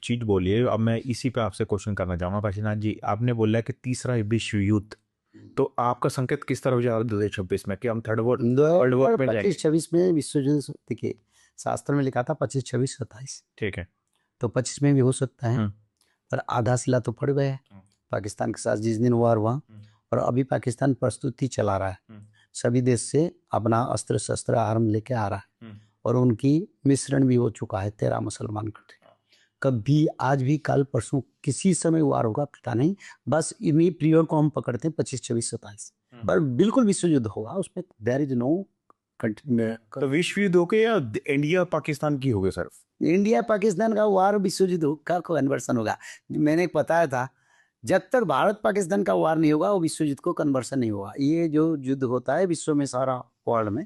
चीज बोली है, अब मैं इसी पे आपसे क्वेश्चन करना चाहूंगा काशीनाथ जी। आपने बोला है कि तीसरा विश्व युद्ध, तो आपका संकेत किस तरफ जा रहा है 2026 में, कि हम थर्ड वर्ल्ड वॉर में जाएंगे? 25-26 में विश्व युद्ध, देखिए शास्त्र में लिखा था 25-26-27, ठीक है। तो 25 में भी हो सकता है, हम्म। पर आधा शिला तो पड़ गया है हम्म। पाकिस्तान के साथ जिस दिन वार हुआ। और अभी पाकिस्तान प्रस्तुति चला रहा है, सभी देश से अपना अस्त्र शस्त्र आर्म लेके आ रहा है, और उनकी मिश्रण भी हो चुका है 13 मुसलमान कंट्री। कभी आज भी कल परसों किसी समय वार होगा पता नहीं, बस इन्हीं पीरियड को हम पकड़ते हैं 25-26-27, पर बिल्कुल विश्व युद्ध होगा, उसमें देयर इज नो कंट्री। तो विश्व युद्ध हो गए या इंडिया पाकिस्तान की हो गए सर? इंडिया पाकिस्तान का वार विश्व युद्ध का कन्वर्सन होगा। मैंने बताया था, जब तक भारत पाकिस्तान का वार नहीं होगा वो विश्व युद्ध को कन्वर्सन नहीं होगा। ये जो युद्ध होता है विश्व में सारा वर्ल्ड में,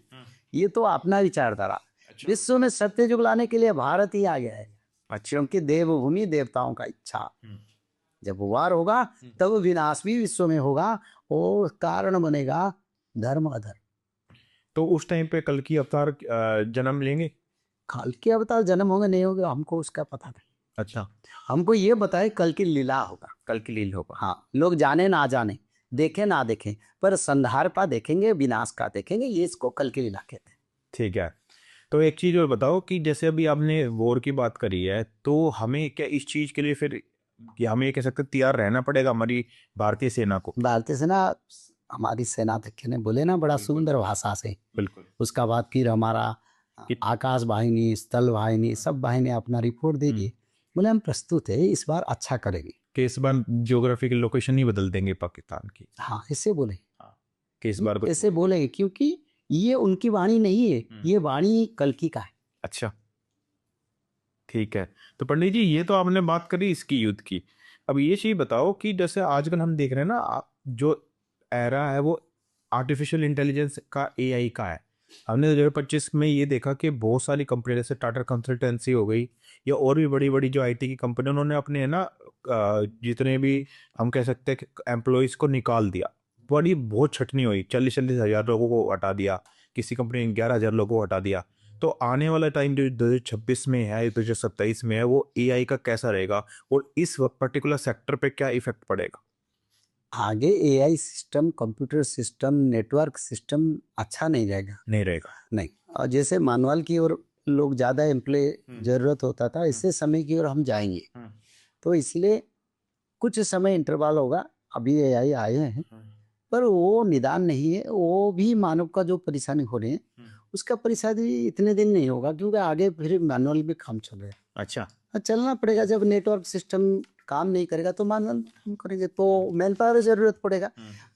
ये तो अपना विचारधारा। विश्व में सत्य युग लाने के लिए भारत ही आ गया है। अच्छा। क्योंकि देवभूमि देवताओं का इच्छा, जब वार होगा तब विनाश भी विश्व में होगा, और कारण बनेगा धर्म अधर्म। तो उस टाइम पे कल की अवतार जन्म लेंगे? कल के अवतार जन्म होंगे नहीं होंगे हमको उसका पता नहीं। अच्छा। हमको ये बताए कल की लीला होगा। कल की लीला होगा। हाँ, लोग जाने ना जाने, देखे ना देखें, पर संहार का देखेंगे, विनाश का देखेंगे, ये इसको कल की लीला कहते हैं। ठीक है। तो एक चीज और बताओ कि जैसे अभी आपने वॉर की बात करी है, तो हमें क्या इस चीज के लिए फिर, कि हमें ये कह सकते हैं तैयार रहना पड़ेगा हमारी भारतीय सेना को? भारतीय सेना, हमारी सेना देखने बोले ना बड़ा सुंदर भाषा से। बिल्कुल। उसका बाद फिर हमारा आकाश वाहिनी, स्थल वाहिनी, सब वाहिनी अपना रिपोर्ट देगी, बोले हम प्रस्तुत है, इस बार अच्छा करेंगे। कि इस बार ज्योग्राफिकल लोकेशन नहीं बदल देंगे पाकिस्तान की? हाँ, ऐसे बोले। हाँ। कि इस बार ऐसे बोलेंगे क्योंकि ये उनकी वाणी नहीं है, ये वाणी कल की का है। अच्छा। ठीक है। तो पंडित जी, ये तो आपने बात करी इसकी युद्ध की। अब ये चीज बताओ कि जैसे आजकल हम देख रहे हैं ना, जो एरा है वो आर्टिफिशियल इंटेलिजेंस का, एआई का है। हमने 2025 में ये देखा कि बहुत सारी कंपनी जैसे टाटा कंसल्टेंसी हो गई, या और भी बड़ी बड़ी जो आईटी की कंपनी, उन्होंने अपने है ना जितने भी हम कह सकते हैं एम्प्लॉयज को निकाल दिया। बड़ी बहुत छटनी हुई, 40-40 हज़ार लोगों को हटा दिया, किसी कंपनी ने 11 हज़ार लोगों को हटा दिया। तो आने वाला टाइम जो 2026 में है, 2027 में है, वो एआई का कैसा रहेगा, और इस पर्टिकुलर सेक्टर पे क्या इफेक्ट पड़ेगा? आगे AI system, computer system, network system अच्छा नहीं रहेगा। नहीं रहेगा। नहीं, और जैसे मानवाल की ओर लोग ज़्यादा एम्प्लॉय जरूरत होता था, इससे समय की ओर हम जाएंगे। तो इसलिए कुछ समय इंटरवल होगा। अभी एआई आए हैं, पर वो निदान नहीं है, वो भी मानव का जो परेशानी हो रही है उसका परेशानी इतने दिन नहीं होगा, क्योंकि आगे फिर मैनुअल भी काम चल रहा है। अच्छा। चलना पड़ेगा, जब नेटवर्क सिस्टम काम नहीं करेगा तो मैनुअल काम करेंगे, तो मैन पावर जरूरत पड़ेगा।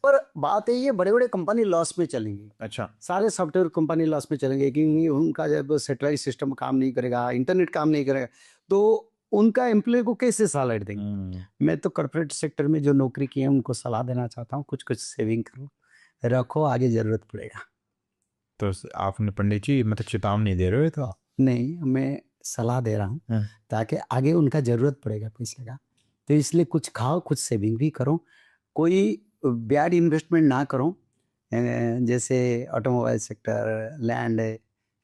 पर बात है, ये बड़े बड़े कंपनी लॉस में चलेंगी। अच्छा। सारे सॉफ्टवेयर कंपनी लॉस में चलेंगे, क्योंकि उनका जब सैटेलाइट सिस्टम काम नहीं करेगा, इंटरनेट काम नहीं करेगा, तो उनका एम्प्लॉय को कैसे सैलरी देंगे। मैं तो कॉर्पोरेट सेक्टर में जो नौकरी की है उनको सलाह देना चाहता हूँ, कुछ कुछ सेविंग करो, रखो, आगे जरूरत पड़ेगा। तो आपने पंडित जी मतलब चेतावनी दे रहे हो तो? नहीं, मैं सलाह दे रहा हूँ ताकि आगे उनका जरूरत पड़ेगा पैसे का, तो इसलिए कुछ खाओ, कुछ सेविंग भी करो, कोई बैड इन्वेस्टमेंट ना करो। जैसे automobile sector, land,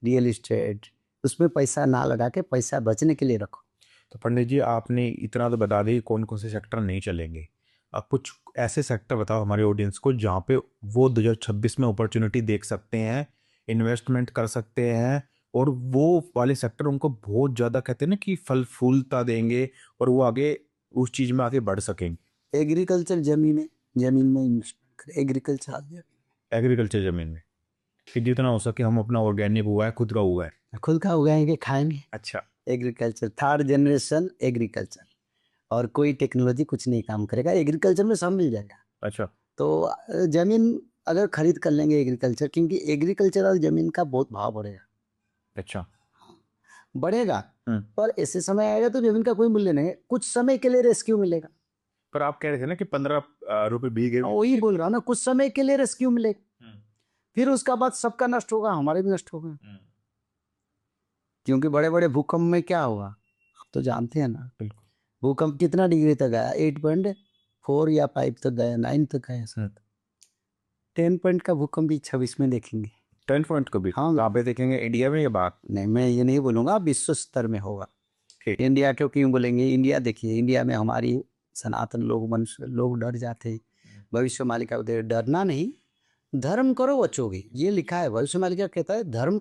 real estate, उसमें पैसा ना लगा के पैसा बचने के लिए रखो। तो पंडित जी, आपने इतना तो बता दी कौन कौन से सेक्टर नहीं चलेंगे। अब कुछ ऐसे सेक्टर बताओ हमारे ऑडियंस को जहाँ पे वो 2026 में अपॉर्चुनिटी देख सकते हैं, इन्वेस्टमेंट कर सकते हैं, और वो वाले सेक्टर उनको बहुत ज़्यादा कहते हैं ना कि फल फूलता देंगे, और वो आगे उस चीज़ में आगे बढ़ सकेंगे। एग्रीकल्चर जमीन है, जमीन में इन्वेस्टमेंट करें, एग्रीकल्चर। एग्रीकल्चर ज़मीन में कि जितना हो सके हम अपना ऑर्गेनिक हुआ है, खुद का हुआ है। खुद का उगाएंगे, खाएंगे। अच्छा। एग्रीकल्चर, थर्ड जनरेशन एग्रीकल्चर, और कोई टेक्नोलॉजी कुछ नहीं काम करेगा, एग्रीकल्चर में सब मिल जाएगा। अच्छा। तो जमीन अगर खरीद कर लेंगे एग्रीकल्चर, क्योंकि एग्रीकल्चरल जमीन का बहुत भाव बढ़ेगा। अच्छा। बढ़ेगा, पर ऐसे समय आएगा तो जमीन का कोई मूल्य नहीं है, कुछ समय के लिए रेस्क्यू मिलेगा। पर आप कह रहे थे ना कि 15 रुपए बीघे। वही बोल रहा हूँ ना, कुछ समय के लिए रेस्क्यू मिलेगा, फिर उसका बाद सबका नष्ट होगा, हमारे भी नष्ट होगा। क्योंकि बड़े बड़े भूकंप में क्या हुआ आप तो जानते हैं ना। बिल्कुल। भूकंप कितना डिग्री तक गया, 8.4 या 5 तक गया, 9 तक गया सर। 10 पॉइंट का भूकंप भी 26 में देखेंगे। 10 पॉइंट को भी? हाँ, कहाँ पे देखेंगे, इंडिया में? ये बात नहीं, मैं ये नहीं बोलूंगा, विश्व स्तर में होगा। ठीक। इंडिया क्यों क्यों बोलेंगे? इंडिया देखिए, इंडिया में हमारी सनातन लोग, मनुष्य लोग डर जाते हैं। भविष्य मालिका डरना नहीं, धर्म करो बचोगे, ये लिखा है। भविष्य मालिका कहता है धर्म